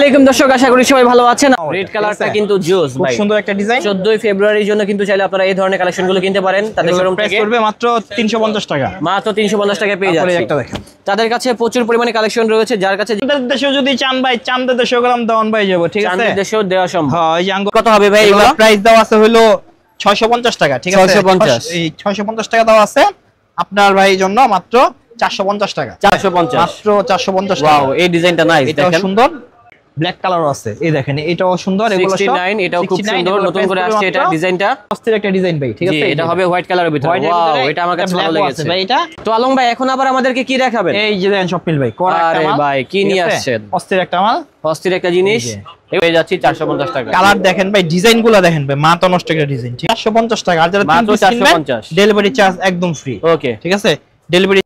আলাইকুম দর্শক, আশা করি সবাই ভালো আছেন। রেড কালারটা কিন্তু জোস ভাই, খুব সুন্দর একটা ডিজাইন। 14 ফেব্রুয়ারির জন্য কিন্তু চাইলে আপনারা এই ধরনের কালেকশনগুলো কিনতে পারেন। তাদের শোরুম থেকে করবে মাত্র 350 টাকা, মাত্র 350 টাকায় পেয়ে যাচ্ছে। একটা দেখেন, তাদের কাছে প্রচুর পরিমাণে কালেকশন রয়েছে, যার কাছে দেশেও যদি চান ভাই, চান্দের দেশেও গ্রাম দাওয়ান ভাই যাব, ঠিক আছে? চান্দের দেশেও দেওয়া সম্ভব। হ্যাঁ, এই আঙ্গুর কত হবে ভাই এগুলো? প্রাইস দেওয়া আছে হলো 650 টাকা, ঠিক আছে? 650 এই 650 টাকা দেওয়া আছে আপনার ভাই জন্য মাত্র 450 টাকা। 450 মাত্র 450 টাকা। ওয়াও, এই ডিজাইনটা নাইস, এটা দেখেন সুন্দর। ব্ল্যাক কালারও আছে, এই দেখেন, এটাও সুন্দর। এগুলো 69, এটাও খুব সুন্দর, নতুন করে আসছে এটা ডিজাইনটা। অস্থির একটা ডিজাইন ভাই, ঠিক আছে? এটা হবে হোয়াইট কালারের ভিতরে। ওয়াও, এটা আমার কাছে ভালো লেগেছে ভাই। এটা তো আলম ভাই, এখন আবার আমাদেরকে কি দেখাবেন? এই যে দেখেন স্বপ্নিল ভাই, করা একটা আরে মাল। ভাই, কি নিয়ে আসছেন? অস্থির একটা মাল, অস্থির একটা জিনিস পেয়ে যাচ্ছি 450 টাকা। কালার দেখেন ভাই, ডিজাইন গুলো দেখেন ভাই, মাথা নষ্ট একটা ডিজাইন। 450 টাকা। আর যারা মাত্র 450, ডেলিভারি চার্জ একদম ফ্রি। ওকে, ঠিক আছে? ডেলিভারি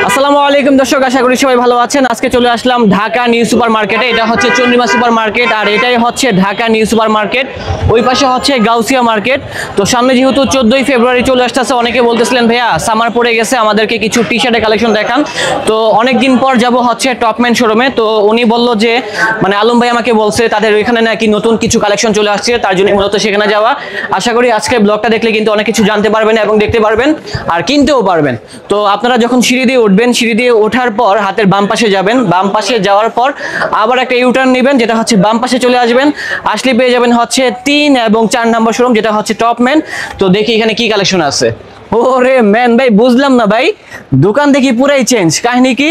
আসসালামু আলাইকুম দর্শক, আশা করি সবাই ভালো আছেন। আজকে চলে আসলাম ঢাকা নিউ সুপার মার্কেটে। এটা হচ্ছে চন্দ্রিমা সুপার মার্কেট, আর এটাই হচ্ছে ঢাকা নিউ সুপার মার্কেট। ওই পাশে হচ্ছে গাউসিয়া মার্কেট। তো সামনে যেহেতু 14ই ফেব্রুয়ারি চলে আসতেছে, অনেকে বলতেছিলেন ভাইয়া সামার পড়ে গেছে, আমাদেরকে কিছু টি শার্টের কালেকশন দেখান। তো অনেকদিন পর যাব হচ্ছে টপম্যান শোরুমে। তো উনি বললো যে মানে আলম ভাই আমাকে বলছে তাদের ওইখানে নাকি নতুন কিছু কালেকশন চলে আসছে, তার জন্য মূলত সেখানে যাওয়া। আশা করি আজকে ব্লগটা দেখলে কিন্তু অনেক কিছু জানতে পারবেন এবং দেখতে পারবেন আর কিনতেও পারবেন। তো আপনারা যখন সিঁড়ি দিয়ে উঠবেন, সিঁড়ি দিয়ে ওঠার পর হাতের বাম পাশে যাবেন, বাম পাশে যাওয়ার পর আবার একটা ইউটার্ন নেবেন, যেটা হচ্ছে বাম পাশে চলে আসবেন। আসলে পেয়ে যাবেন হচ্ছে 3 এবং 4 নম্বর শোরুম, যেটা হচ্ছে টপম্যান। তো দেখি এখানে কি কালেকশন আছে। ওরে ম্যান ভাই, বুঝলাম না ভাই, দোকান দেখি পুরাই চেঞ্জ। কাহিনী কি?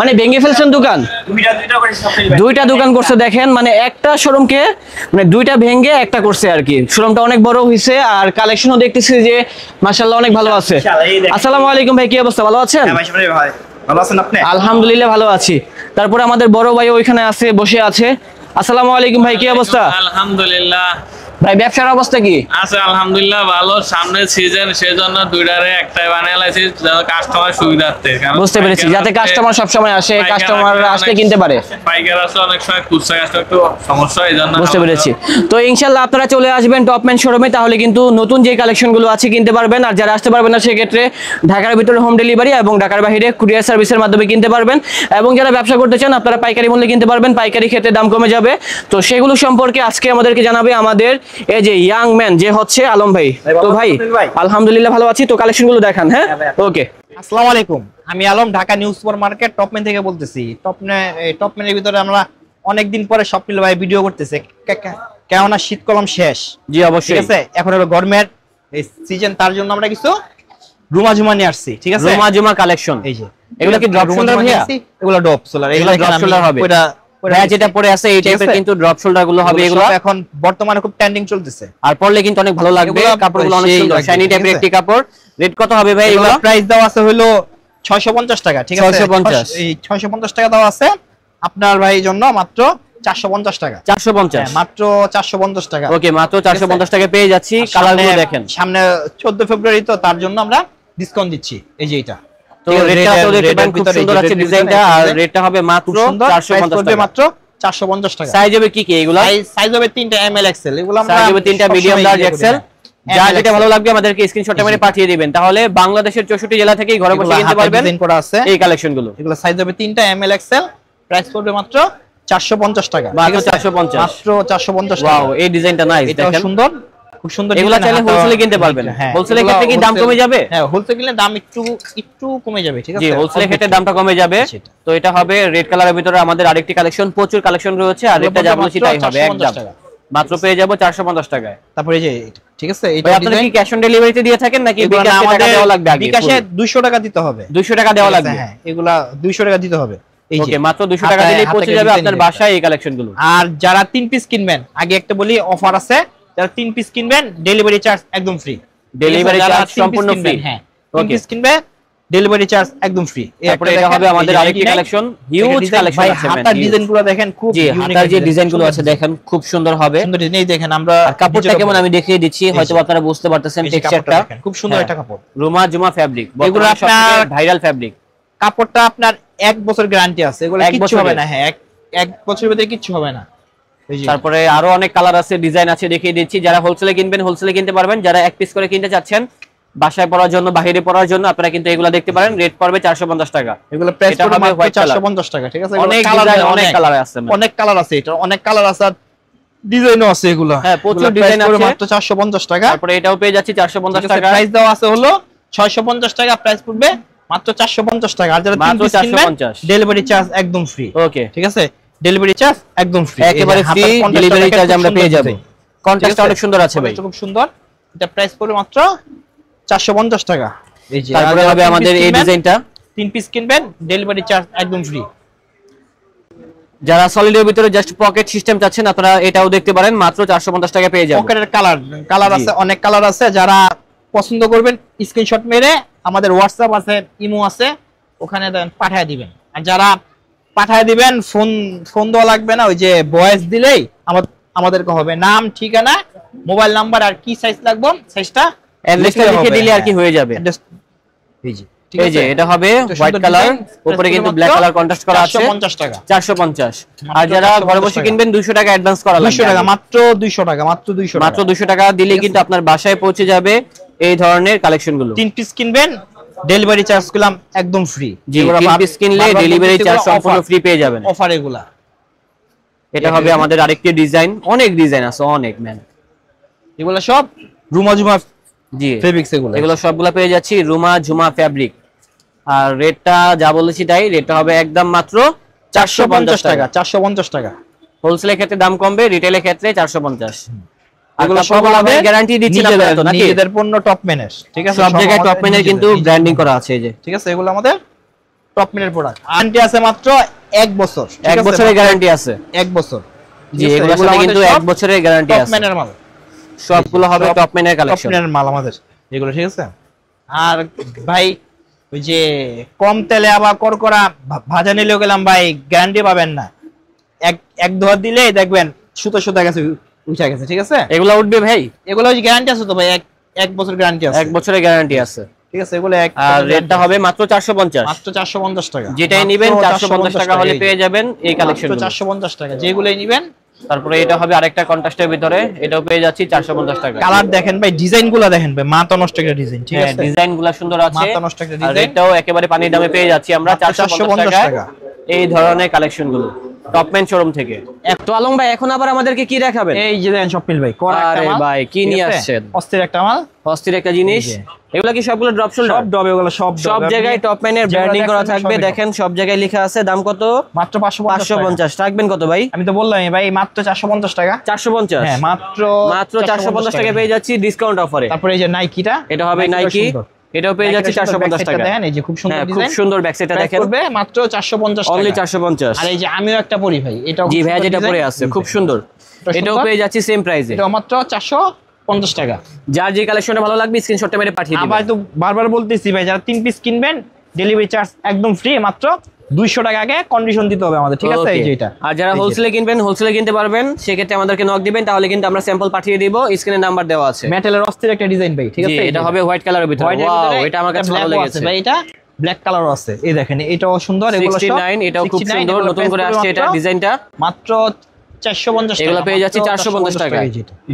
মানে ভেঙে ফেলছেন দোকান? দুইটা দোকান করছে দেখেন, মানে একটা শোরুমকে মানে দুইটা ভেঙে একটা করছে আর কি। শোরুমটা অনেক বড় হয়েছে, আর কালেকশনও দেখতেছি যে মাশাআল্লাহ অনেক ভালো আছে। আসসালামু আলাইকুম ভাই, কি অবস্থা? ভালো আছেন? ভালো আছেন আপনি? আলহামদুলিল্লাহ ভালো আছি। তারপরে আমাদের বড় ভাই ওইখানে আছে, বসে আছে। আসসালামু আলাইকুম ভাই, কি অবস্থা? আলহামদুলিল্লাহ ভাই ব্যবসার অবস্থা কি আছে? আলহামদুলিল্লাহ ভালো। সামনে সিজন, সেজন্য দুইটারে একটাই বানাইলাছি যাতে কাস্টমার সুবিধার্থে। বুঝতে পেরেছি, যাতে কাস্টমার সব সময় আসে, কাস্টমার আসলে কিনতে পারে। পাইকার আসলে অনেক সময় খুচরা কাস্টমার একটু সমস্যা, এইজন্য। বুঝতে পেরেছি। তো ইনশাআল্লাহ আপনারা চলে আসবেন টপম্যান শোরুমে, তাহলে কিন্তু নতুন যে কালেকশনগুলো আছে কিনতে পারবেন। আর যারা আসতে পারবেন না, সেক্ষেত্রে ঢাকার ভিতরে হোম ডেলিভারি এবং ঢাকার বাইরে কুরিয়ার সার্ভিসের মাধ্যমে কিনতে পারবেন। এবং যারা ব্যবসা করতে চান, আপনারা পাইকারি মূল্যে কিনতে পারবেন, পাইকারি ক্ষেত্রে দাম কমে যাবে। তো সেগুলো সম্পর্কে আজকে আমাদেরকে জানাবে আমাদের এই যে ইয়াং ম্যান, যে হচ্ছে আলম ভাই। তো ভাই আলহামদুলিল্লাহ ভালো আছি। তো কালেকশনগুলো দেখান। হ্যাঁ, ওকে। আসসালামু আলাইকুম, আমি Alam, Dhaka new super market Topman থেকে বলতেছি। টপম্যানের ভিতরে আমরা অনেকদিন পরে স্বপ্নিল ভাই ভিডিও করতেছে, কেননা শীত কলম শেষ। জি অবশ্যই, ঠিক আছে? এখন হলো গরমের সিজন, তার জন্য আমরা কিছু রুমা জুমা নিয়ে আসছি। ঠিক আছে? রুমা জুমা কালেকশন। এই যে এগুলো কি ড্রপ শোল্ডার ভাইয়া? এগুলো ড্রপ শোল্ডার, এগুলো ড্রপ শোল্ডার হবে। ভাইয়া যেটা পরে আছে এই টাইপের কিন্তু ড্রপ শোল্ডার গুলো হবে। এগুলো এখন বর্তমানে খুব ট্রেন্ডিং চলতেছে, আর পরলে কিন্তু অনেক ভালো লাগবে। কাপড়গুলো অনেক সুন্দর, শাইনি টাইপের একটি কাপড়। রেট কত হবে ভাই এগুলো? প্রাইস দেওয়া আছে হলো 650 টাকা। ঠিক আছে? 650, এই 650 টাকা দেওয়া আছে আপনার ভাই জন্য মাত্র 450 টাকা। 450, মাত্র 450 টাকা। ওকে, মাত্র 450 টাকা পেয়ে যাচ্ছি। কালারগুলো দেখেন। সামনে 14 ফেব্রুয়ারি, তো তার জন্য আমরা ডিসকাউন্ট দিচ্ছি। এই যে এটা, তো রেটটা তো দেখতে পারেন, খুব সুন্দর আছে ডিজাইনটা। আর রেটটা হবে মাত্র 450 টাকা। মাত্র 450 টাকা। সাইজ হবে কি কি এগুলো? সাইজ হবে 3টা এমএল এক্সেল। এগুলো আমরা সাইজ হবে 3টা মিডিয়াম, লার্জ, এক্সেল। যা যেটা ভালো লাগবে আমাদেরকে স্ক্রিনশটে মেরে পাঠিয়ে দিবেন, তাহলে বাংলাদেশের 64 জেলা থেকেই ঘরে বসে কিনতে পারবেন এই কালেকশনগুলো। এগুলো সাইজ হবে 3টা এমএল এক্সেল। প্রাইস পড়বে মাত্র 450 টাকা। মাত্র 450, মাত্র 450 টাকা। ওয়াও, এই ডিজাইনটা নাইস, দেখেন সুন্দর, খুব সুন্দর। এগুলো চাইলে হোলসেলে কিনতে পারবেন। হোলসেলের ক্ষেত্রে কি দাম কমে যাবে? হ্যাঁ, হোলসেল কিনলে দাম একটু কমে যাবে। ঠিক আছে? জি, হোলসেলের ক্ষেত্রে দামটা কমে যাবে। তো এটা হবে রেড কালারের ভিতরে আমাদের আরেকটি কালেকশন, প্রচুর কালেকশন রয়েছে। আর রেটটা যা বলছি তাই হবে, একদম মাত্র পেয়ে যাব 450 টাকায়। তারপরে এই যে, ঠিক আছে, এটা আপনি কি ক্যাশ অন ডেলিভারিতে দিয়ে থাকেন নাকি বিকাশে টাকা দেওয়া লাগবে? আগে বিকাশে 200 টাকা দিতে হবে। 200 টাকা দেওয়া লাগবে। হ্যাঁ, এগুলা 200 টাকা দিতে হবে। এই যে, ওকে, মাত্র 200 টাকা দিলেই পৌঁছে যাবে আপনার বাসায় এই কালেকশনগুলো। আর যারা 3 পিস কিনবেন, আগে একটা বলি অফার আছে, যারা 3 পিস কিনবেন ডেলিভারি চার্জ একদম ফ্রি। ডেলিভারি চার্জ সম্পূর্ণ ফ্রি। হ্যাঁ, 3 পিস কিনবে ডেলিভারি চার্জ একদম ফ্রি। তারপরে এটা হবে আমাদের আরেকটি কালেকশন, হিউজ কালেকশন আছে। হাতার ডিজাইনগুলো দেখেন, খুব জি, হাতার যে ডিজাইনগুলো আছে দেখেন, খুব সুন্দর হবে। সুন্দর ডিজাইন। এই দেখেন, আমরা কাপড়টা কেমন আমি দেখিয়ে দিচ্ছি, হয়তো আপনারা বুঝতে পারতেছেন। টেক্সচারটা খুব সুন্দর একটা কাপড়, রুমা জুমা ফ্যাব্রিক। এগুলো আপনার ভাইরাল ফ্যাব্রিক। কাপড়টা আপনার 1 বছর গ্যারান্টি আছে। এগুলো কিচ্ছু হবে না। হ্যাঁ, 1 বছরের ভিতরে কিচ্ছু হবে না। তারপরে আরো অনেক কালার আছে, ডিজাইন আছে, দেখিয়ে দিচ্ছি। যারা হোলসেলে কিনবেন হোলসেলে কিনতে পারবেন, যারা এক পিস করে কিনতে চাচ্ছেন বাসায় পরার জন্য, বাইরে পরার জন্য, আপনারা কিন্তু এগুলা দেখতে পারেন। রেট পড়বে 450 টাকা। এগুলো প্রাইস এটা পড়বে হবে হোয়াইট 450 টাকা, ঠিক আছে? অনেক ডিজাইন, অনেক কালার আছে, অনেক কালার আছে, এটা অনেক কালার আছে, আর ডিজাইনও আছে এগুলো। হ্যাঁ, প্রচুর ডিজাইন আছে। মাত্র 450 টাকা। তারপরে এটাও পেয়ে যাচ্ছি 450 টাকা। প্রাইস দেওয়া আছে হলো 650 টাকা, প্রাইস পড়বে মাত্র 450 টাকা। আর যারা 3 পিস কিনবেন ডেলিভারি চার্জ একদম ফ্রি। ওকে, ঠিক আছে, ডেলিভারি চার্জ একদম ফ্রি, একেবারে ফ্রি ডেলিভারি চার্জ আমরা পেয়ে যাব। কন্ট্রাস্টটা অনেক সুন্দর আছে ভাই, খুব সুন্দর। এটা প্রাইস পড়বে মাত্র 450 টাকা। এই যে তারপরে হবে আমাদের এই ডিজাইনটা, 3 পিস কিনবেন ডেলিভারি চার্জ একদম ফ্রি। যারা সলিডের ভিতরে জাস্ট পকেট সিস্টেম চাচ্ছেন আপনারা এটাও দেখতে পারেন, মাত্র 450 টাকা পেয়ে যাবেন। পকেটের কালার আছে, অনেক কালার আছে। যারা পছন্দ করবেন স্ক্রিনশট মেরে আমাদের হোয়াটসঅ্যাপ আছে, ইমো আছে, ওখানে দেন পাঠিয়ে দিবেন। আর যারা পাঠিয়ে দিবেন ফোন দেওয়া লাগবে না, ওই যে ভয়েস দিলেই আমাদেরকে হবে নাম, ঠিকানা, মোবাইল নাম্বার আর কি সাইজ লাগবে সাইজটা অ্যাড্রেসটা লিখে দিলে আর কি হয়ে যাবে। এই যে এই যে এটা হবে হোয়াইট কালার, উপরে কিন্তু ব্ল্যাক কালার কন্ট্রাস্ট করা আছে। 450 টাকা, 450। আর যারা ঘরে বসে কিনবেন 200 টাকা অ্যাডভান্স করা লাগবে। 200 টাকা, মাত্র 200 টাকা, মাত্র 200 টাকা, মাত্র 200 টাকা দিলে কিন্তু আপনার বাসায় পৌঁছে যাবে এই ধরনের কালেকশন গুলো। 3 পিস কিনবেন ডেলিভারি চার্জ গুলো একদম ফ্রি। জি, 3 পিস কিনলে ডেলিভারি চার্জ সম্পূর্ণ ফ্রি পেয়ে যাবেন। অফার এগুলা। এটা হবে আমাদের আরেকটি ডিজাইন, অনেক ডিজাইন আছে, অনেক ম্যান। এগুলা সব রুমা ঝুমা জি ফেব্রিক্স, এগুলো সবগুলা পেয়ে যাচ্ছি রুমা ঝুমা ফেব্রিক। আর রেটটা যা বলেছি তাই, রেটটা হবে একদম মাত্র 450 টাকা। 450 টাকা। হোলসেলের ক্ষেত্রে দাম কমবে, রিটেলের ক্ষেত্রে 450। এগুলো সব আমরা গ্যারান্টি দিচ্ছি না তো নাকি? নিজেদের পণ্য টপ ম্যানের, ঠিক আছে? সব জায়গায় টপ ম্যানের কিন্তু ব্র্যান্ডিং করা আছে এই যে, ঠিক আছে? এগুলো আমাদের টপ ম্যানের প্রোডাক্ট। গ্যারান্টি আছে মাত্র 1 বছর। 1 বছরের গ্যারান্টি আছে। 1 বছর। জি, এগুলোর সাথে কিন্তু 1 বছরের গ্যারান্টি আছে। টপ ম্যানের মাল সবগুলো হবে টপ ম্যানের কালেকশন, টপ ম্যানের মাল আমাদের এগুলো, ঠিক আছে? আর ভাই ওই যে কম তেলে আবার করকরা ভাজা নিলেও গেলাম ভাই, গ্যারান্টি পাবেন না। এক ধোয়া দিলে দেখবেন সুতো গেছে, উঠে গেছে, ঠিক আছে? এগুলো উঠবে ভাই, এগুলো ওই গ্যারান্টি আছে তো ভাই, 1 বছর গ্যারান্টি আছে। 1 বছরের গ্যারান্টি আছে, ঠিক আছে? এগুলো আর রেটটা হবে মাত্র 450। মাত্র 450 টাকা। যেটাই নেবেন 450 টাকা হলে পেয়ে যাবেন এই কালেকশন। 450 টাকা যেগুলোই নেবেন। তারপরে এটা হবে আরেকটা কন্ট্রাস্টের ভিতরে, এটাও পেয়ে যাচ্ছি 450 টাকা। কালার দেখেন ভাই, ডিজাইনগুলো দেখেন ভাই, মাথা নষ্ট একটা ডিজাইন, ঠিক আছে? ডিজাইনগুলো সুন্দর আছে, মাথা নষ্ট একটা আর ডিজাইন। এটাও একেবারে পানির দামে পেয়ে যাচ্ছি আমরা 450 টাকা এই ধরনের কালেকশনগুলো টপম্যান শোরুম থেকে। তো আলম ভাই এখন আবার আমাদেরকে কি দেখাবেন? এই যে দেখেন স্বপ্নিল ভাই, আরে ভাই কি নিয়ে আসছেন? অস্থির একটা মাল, অস্থির একটা জিনিস। এগুলা কি সবগুলো ড্রপ শোল্ডার? সব ডবে, ওগুলো সব জায়গায় টপম্যানের ব্র্যান্ডিং করা থাকবে। দেখেন সব জায়গায় লেখা আছে। দাম কত? মাত্র 550। রাখবেন কত ভাই? আমি তো বললাম ভাই মাত্র 450 টাকা। 450? হ্যাঁ, মাত্র 450 টাকা পেয়ে যাচ্ছি ডিসকাউন্ট অফারে। তারপরে এই যে নাইকিটা, এটা হবে নাইকি, এটাও পেয়ে যাচ্ছে 450 টাকা। দেখেন এই যে খুব সুন্দর ডিজাইন, খুব সুন্দর ব্যাক সাইডটা দেখেন, করবে মাত্র 450 টাকা, অনলি 450। আর এই যে আমিও একটা পরি ভাই, এটাও জি ভাই যেটা পরে আছে খুব সুন্দর, এটাও পেয়ে যাচ্ছি সেম প্রাইসে, এটাও মাত্র 450 টাকা। যার যে কালেকশনটা ভালো লাগবে স্ক্রিনশটটা মেরে পাঠিয়ে দিবেন। আবার তো বারবার বলতেছি ভাই, যারা 3 পিস কিনবেন ডেলিভারি চার্জ একদম ফ্রি, মাত্র 200 টাকা আগে কন্ডিশন দিতে হবে আমাদের, ঠিক আছে? এই যে এটা। আর যারা হোলসেলে কিনবেন হোলসেলে কিনতে পারবেন, সেক্ষেত্রে আমাদেরকে নক দিবেন, তাহলে কিন্তু আমরা স্যাম্পল পাঠিয়ে দিব, স্ক্রিনে নাম্বার দেওয়া আছে। মেটালের অস্থির একটা ডিজাইন ভাই, ঠিক আছে? এটা হবে হোয়াইট কালারের ভিতরে। ওয়াও, এটা আমার কাছে ভালো লেগেছে ভাই। এটা ব্ল্যাক কালারও আছে, এই দেখেন এটাও সুন্দর। এগুলো 69, এটাও খুব সুন্দর, নতুন করে আসছে এটা ডিজাইনটা। মাত্র 450 টাকা, এগুলো পেয়ে যাচ্ছে 450 টাকা।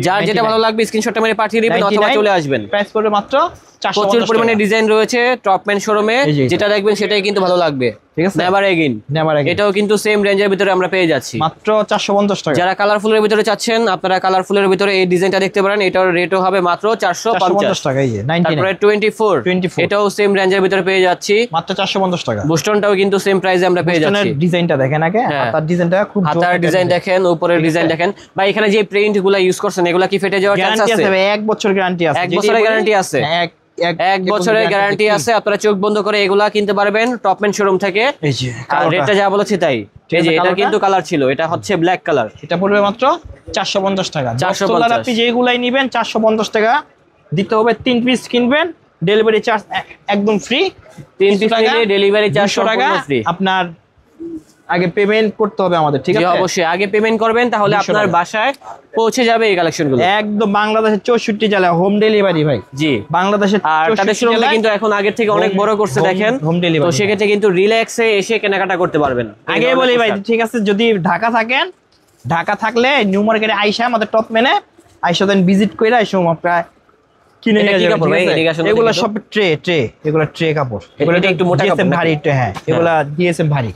যার যেটা ভালো লাগবে স্ক্রিনশটটা মেরে পাঠিয়ে দিবেন অথবা চলে আসবেন। প্রাইস পড়বে মাত্র 450 প্রচুর পরিমাণে ডিজাইন রয়েছে টপম্যান শোরুমে, যেটা দেখবেন সেটাই কিন্তু ভালো লাগবে, ঠিক আছে? নেভার এগেইন, এটাও কিন্তু সেম রেঞ্জের ভিতরে আমরা পেয়ে যাচ্ছি মাত্র 450 টাকা। যারা কালারফুলের ভিতরে চাচ্ছেন, আপনারা কালারফুলের ভিতরে এই ডিজাইনটা দেখতে পারেন, এটার রেটও হবে মাত্র 450 টাকা। এই যে 99, তারপরে 24, এটাও সেম রেঞ্জের ভিতরে পেয়ে যাচ্ছি মাত্র 450 টাকা। বুস্টনটাও কিন্তু সেম প্রাইসে আমরা পেয়ে যাচ্ছি। ডিজাইনটা দেখেন আগে, হাতার ডিজাইনটা খুব জোর, হাতার ডিজাইন দেখেন, উপরের ডিজাইন দেখেন ভাই। এখানে যে প্রিন্টগুলো ইউজ করছেন এগুলা কি ফেটে যাওয়ার চান্স আছে? 1 বছর গ্যারান্টি আছে। 1 বছরের গ্যারান্টি আছে। 1 বছরের গ্যারান্টি আছে। আপনারা চোখ বন্ধ করে এগুলা কিনতে পারবেন টপম্যান শোরুম থেকে। এই যে আর রেটটা যা বলেছি তাই। এই যে এটা কিন্তু কালার ছিল, এটা হচ্ছে ব্ল্যাক কালার, এটা পড়বে মাত্র 450 টাকা। 450 আপনি যেগুলাই নেবেন 450 টাকা দিতে হবে। 3 পিস কিনবেন ডেলিভারি চার্জ একদম ফ্রি। 3 পিস নিলে ডেলিভারি চার্জ টাকা ফ্রি। আপনার আগে পেমেন্ট করতে হবে আমাদের, ঠিক আছে? অবশ্যই আগে পেমেন্ট করবেন, তাহলে আপনার বাসায় পৌঁছে যাবে এই কালেকশনগুলো। একদম বাংলাদেশের 64 জেলায় হোম ডেলিভারি ভাই। জি, বাংলাদেশের। আর তাদের শোরুমটা কিন্তু এখন আগের থেকে অনেক বড় করছে দেখেন। হোম ডেলিভারি, তো সেক্ষেত্রে কিন্তু রিল্যাক্সে এসে কেনাকাটা করতে পারবেন। আগে বলি ভাই, ঠিক আছে? যদি ঢাকা থাকেন ঢাকা থাকলে নিউ মার্কেটে আইসা আমাদের টপ মেনে আইসা দেন ভিজিট কইরা আইসা আপনারা কিনে এটা নিয়ে কি যাবেন, কাপড় ঠিক ভাই? আছে? এদিকে আসুন, এগুলো দেখি তো। সব ট্রে এগুলো ট্রে কাপড়, এগুলো এটা একটু মোটা DSM কাপড় ভারী নাকি? ট্রে, হ্যাঁ এগুলো DSM ভারী,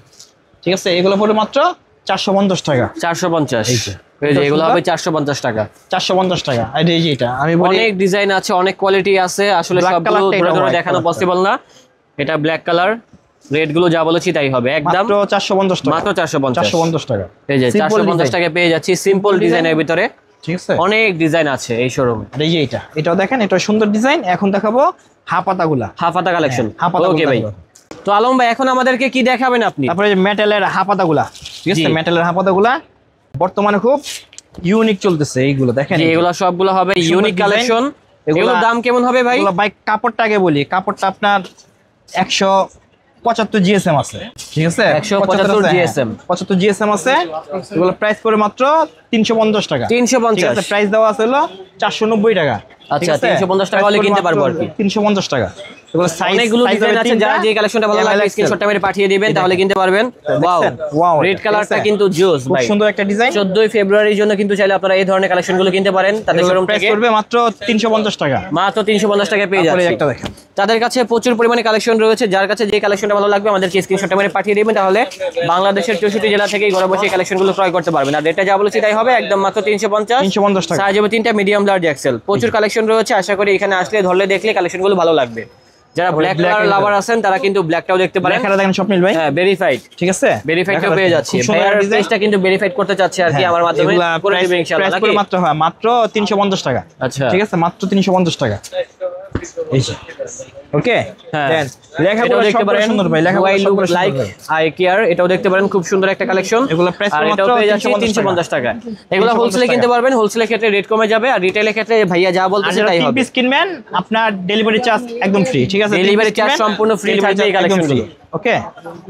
ঠিক আছে? এগুলো পড়ে মাত্র 450 টাকা, 450। এই যে। এই যে এগুলো হবে 450 টাকা। 450 টাকা। আর এই যে এটা আমি বলি অনেক ডিজাইন আছে, অনেক কোয়ালিটি আছে, আসলে Black সবগুলো colourটা ধরে এটা ধরে white দেখানো colourটা। পসিবল না। এটা ব্ল্যাক কালার, রেড গুলো যা বলেছি তাই হবে একদম মাত্র 450 টাকা, মাত্র 450। 450 টাকা। এই যে Simple 450 design, টাকায় পেয়ে যাচ্ছি সিম্পল ডিজাইনের ভিতরে। ঠিক আছে? অনেক ডিজাইন আছে এই শোরুমে। আর এই যে এটাও দেখেন, এটা সুন্দর ডিজাইন। এখন দেখাবো হাফাতাগুলা, হাফাতা কালেকশন। হাফাতা ওকে ভাই, তো আলম ভাই এখন আমাদেরকে কি দেখাবেন আপনি? তারপরে যে মেটালের হাফাতাগুলা, ঠিক আছে? জি। মেটালের হাফাতাগুলা বর্তমানে খুব ইউনিক চলতেছে, এইগুলো দেখেন। যে এগুলো সবগুলো হবে সুন্দর ইউনিক design। কালেকশন। এগুলা- এগুলোর দাম কেমন হবে ভাই? এগুলো ভাই কাপড়টা আগে বলি, কাপড়টা আপনার 175 জিএসএম আছে, ঠিক আছে? 175 GSM 75 জিএসএম আছে। এগুলো প্রাইস পড়ে মাত্র 350 টাকা, 350। ঠিক আছে? প্রাইস দেওয়া আছে হলো 490 টাকা। আচ্ছা, 350 টাকা হলে কিনতে পারবো আর কি। 350 টাকা। এগুলো সাইজ অনেকগুলো ডিজাইন আছে, যারা যে কালেকশনটা ভালো লাগবে স্ক্রিনশটটা মেরে পাঠিয়ে দিবেন, তাহলে কিনতে পারবেন। ওয়াও, ওয়াও, রেড কালারটা কিন্তু জোস খুব ভাই। সুন্দর একটা ডিজাইন। 14 ফেব্রুয়ারির জন্য কিন্তু চাইলে আপনারা এই ধরনের কালেকশনগুলো কিনতে পারেন তাদের শোরুম প্রাইস থেকে। পড়বে মাত্র 350 টাকা। মাত্র 350 টাকায় পেয়ে তারপরে যাচ্ছে। একটা দেখেন, তাদের কাছে প্রচুর পরিমাণে কালেকশন রয়েছে, যার কাছে যে কালেকশনটা ভালো লাগবে আমাদেরকে স্ক্রিনশটটা মেরে পাঠিয়ে দিবেন, তাহলে বাংলাদেশের 64 জেলা থেকে ঘরে বসে কালেকশনগুলো ক্রয় করতে পারবেন। আর রেটটা যা বলেছি তাই হবে, একদম মাত্র 350 টাকা। সাইজ হবে 3টা, মিডিয়াম লার্জ এক্সেল। প্রচুর কালেকশন রয়েছে, আশা করি এখানে আসলে ধরলে দেখলে কালেকশনগুলো ভালো লাগবে। যারা ব্ল্যাক black কালার এর লাভার আছেন তারা কিন্তু ব্ল্যাকটাও দেখতে পারেন। ব্ল্যাক দেখেন স্বপ্নিল ভাই, হ্যাঁ, ভেরিফাইড, ঠিক আছে? ভেরিফাইডটাও পেয়ে যাচ্ছে। খুব সুন্দর ভাইয়ার একটা design। পেজটা কিন্তু ভেরিফাইড করতে চাচ্ছে আর কি, আমার মাধ্যমে এগুলা করে প্রাইস দিবেন ইনশাআল্লাহ পড়ে নাকি? মাত্র, হ্যাঁ মাত্র 350 টাকা। আচ্ছা, ঠিক আছে? মাত্র 350 টাকা। এই যে ওকে, হ্যাঁ। দেন লেখাগুলো এটাও দেখতে সবগুলো পারেন, সুন্দর ভাই, লেখাগুলো ওয়াই লুক সবগুলো লাইক সুন্দর ভাই। আই কেয়ার, এটাও দেখতে পারেন, খুব সুন্দর একটা কালেকশন। এগুলো প্রাইস আর মাত্র এটাও পেয়ে যাচ্ছে 350 350 টাকা। এগুলো 350 হোলসেলে টাকা। কিনতে পারবেন, হোলসেলের ক্ষেত্রে রেট কমে যাবে, আর রিটেইলের ক্ষেত্রে ভাইয়া যা আর বলতেছে যারা তাই 3 হবে। পিস কিনবেন আপনার ডেলিভারি চার্জ একদম ফ্রি, ঠিক আছে? Delivery charge সম্পূর্ণ free থাকবে এই কালেকশনগুলো। ওকে,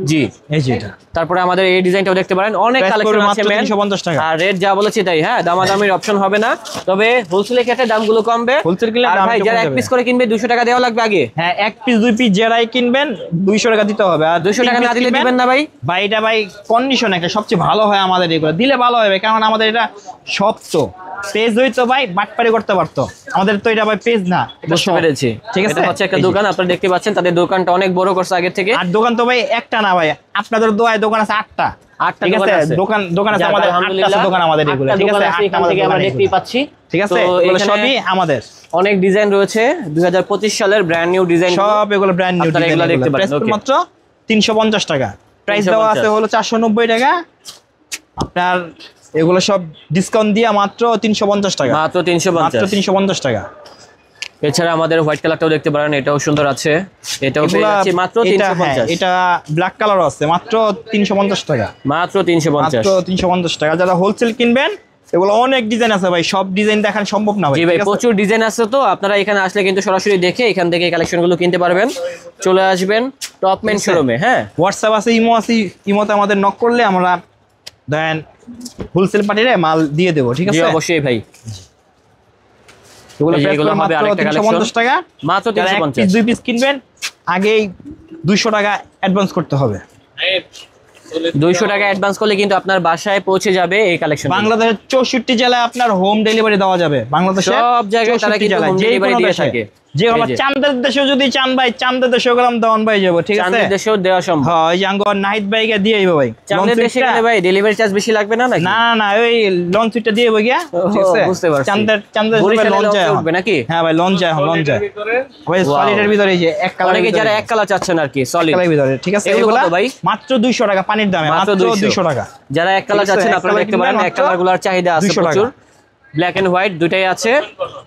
জি। এই যে এটা তারপরে আমাদের এই ডিজাইনটাও দেখতে পারেন, অনেক Price কালেকশন পড়বে আছে মাত্র ম্যান। 350 টাকা। আর রেট যা বলেছি তাই, হ্যাঁ দামাদামির অপশন হবে না, তবে হোলসেলের ক্ষেত্রে দামগুলো কমবে। Wholesale কিনলে আর দাম ভাই একটু যারা কমে এক যাবে। পিস করে কিনবে 200 টাকা দেওয়া লাগবে আগে। হ্যাঁ, এক পিস দুই পিস যারাই কিনবেন 200 টাকা দিতে হবে। আর 200 টাকা না দিলে দিবেন না ভাই? ভাই এটা ভাই কন্ডিশন একটা সবচেয়ে ভালো হয় আমাদের, এগুলো দিলে ভালো হবে, কারণ আমাদের এটা শক্ত পেজ হইতো ভাই, বাটপারি করতে পারতো। আমাদের তো এটা ভাই পেজ না, এটা বুঝতে shop। পেরেছি। ঠিক আছে? এটা হচ্ছে একটা এই যে। দোকান, আপনারা দেখতে পাচ্ছেন তাদের দোকানটা অনেক বড় করছে আগের থেকে। আর দোকান তো ভাই একটা না ভাই, আপনাদের দোয়ায় দোকান আছে 8টা। 8টা ঠিক দোকান আছে? আছে। দোকান আছে যাক, আমাদের, 8টা আলহামদুলিল্লাহ, দোকান আমাদের এগুলো, 8টা ঠিক দোকান আছে? আছে, 8টা এখান আমাদের থেকে আমরা দোকান দেখতেই এগুলো। পাচ্ছি। ঠিক আছে? তো এগুলো এখানে সবই আমাদের, অনেক ডিজাইন রয়েছে, 2025 সালের ব্র্যান্ড নিউ ডিজাইন। সব এগুলো ব্র্যান্ড নিউ আপনারা ডিজাইন। এগুলো দেখতে পারেন, প্রাইস okay। মাত্র 350 টাকা। প্রাইস দেওয়া আছে 350 হলো 490 টাকা। আপনার এগুলো সব ডিসকাউন্ট দিয়ে মাত্র 350 টাকা, মাত্র মাত্র 350। 350 টাকা। এছাড়া আমাদের হোয়াইট কালারটাও দেখতে পারেন, এটাও সুন্দর আছে, এটাও পেয়ে এগুলা- যাচ্ছি মাত্র এটা, হ্যাঁ, 350। এটা ব্ল্যাক কালার আছে, মাত্র 350 টাকা, মাত্র 350। মাত্র 350 টাকা। যারা হোলসেল কিনবেন, এগুলো অনেক ডিজাইন আছে ভাই, সব ডিজাইন দেখান সম্ভব না ভাই। জি ভাই, ঠিক আছে? প্রচুর ডিজাইন আছে, তো আপনারা এখানে আসলে কিন্তু সরাসরি দেখে এখান থেকে কালেকশনগুলো কিনতে পারবেন। চলে আসবেন টপম্যান শোরুমে। হ্যাঁ, হোয়াটসঅ্যাপ আছে, ইমো আছে, ইমোতে আমাদের নক করলে আমরা দেন হোলসেল পার্টিরে মাল দিয়ে দেবো, ঠিক জি আছে? অবশ্যই ভাই। এগুলো এই যে প্রাইস এগুলো হবে মাত্র আরেকটা 350 টাকা। মাত্র যারা এক 350। পিস দুই পিস কিনবেন আগেই 200 টাকা অ্যাডভান্স করতে হবে। 200 টাকা অ্যাডভান্স করলে কিন্তু আপনার বাসায় পৌঁছে যাবে এই কালেকশন। বাংলাদেশের 64 জেলায় আপনার হোম ডেলিভারি দেওয়া যাবে। বাংলাদেশের সব জায়গায় তারা 64 কিন্তু জেলায়, হোম যে ডেলিভারি কোনো দিয়ে দেশে। থাকে। যে এই আমার যে। চান্দের দেশেও যদি চান ভাই, চান্দের দেশেও গেলাম দেওয়ান ভাই যাবো, ঠিক আছে? চাঁদের দেশেও দেওয়া সম্ভব। হ্যাঁ, ওই যে আঙ্গর নাহিদ ভাইকে দিয়ে আইবো ভাই। চাঁদের লঞ্চ দেশে সুইটটা- গেলে ভাই ডেলিভারি চার্জ বেশি লাগবে না নাকি? না না না, ওই লঞ্চ সুইটটা দিয়ে আইবো গিয়া, ঠিক আছে? বুঝতে পারছি। চান্দের বরিশালে লঞ্চ লঞ্চে যায় উঠবে নাকি? হ্যাঁ ভাই, লঞ্চ যায়, লঞ্চ যায় ওই Wow. সলিডের ভিতরে, এই যে এক কালার অনেকে যারা এক কালার চাচ্ছেন আর কি, সলিড কালারের ভিতরে, ঠিক আছে? এগুলো এগুলা কত ভাই? মাত্র 200 টাকা পানির দামে, মাত্র মাত্র 200 200 টাকা। যারা এক কালার ঠিক আছে, চাচ্ছেন এক আপনারা কালার দেখতে পারেন, কিনলে এক কালারগুলোর চাহিদা আছে 200 টাকা। প্রচুর। ব্ল্যাক এন্ড হোয়াইট দুটাই আছে,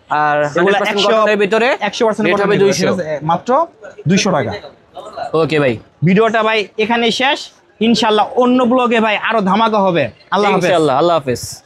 আর এগুলা 100% কটনের ভিতরে 100% রেট হবে কটনের ভিতরে, 200। ঠিক আছে? মাত্র 200 টাকা। ওকে ভাই, ভিডিওটা ভাই এখানেই শেষ। ইনশাআল্লাহ অন্য ব্লগে ভাই আরো ধামাকা হবে। আল্লাহ হাফেজ। ইনশাআল্লাহ, আল্লাহ হাফেজ।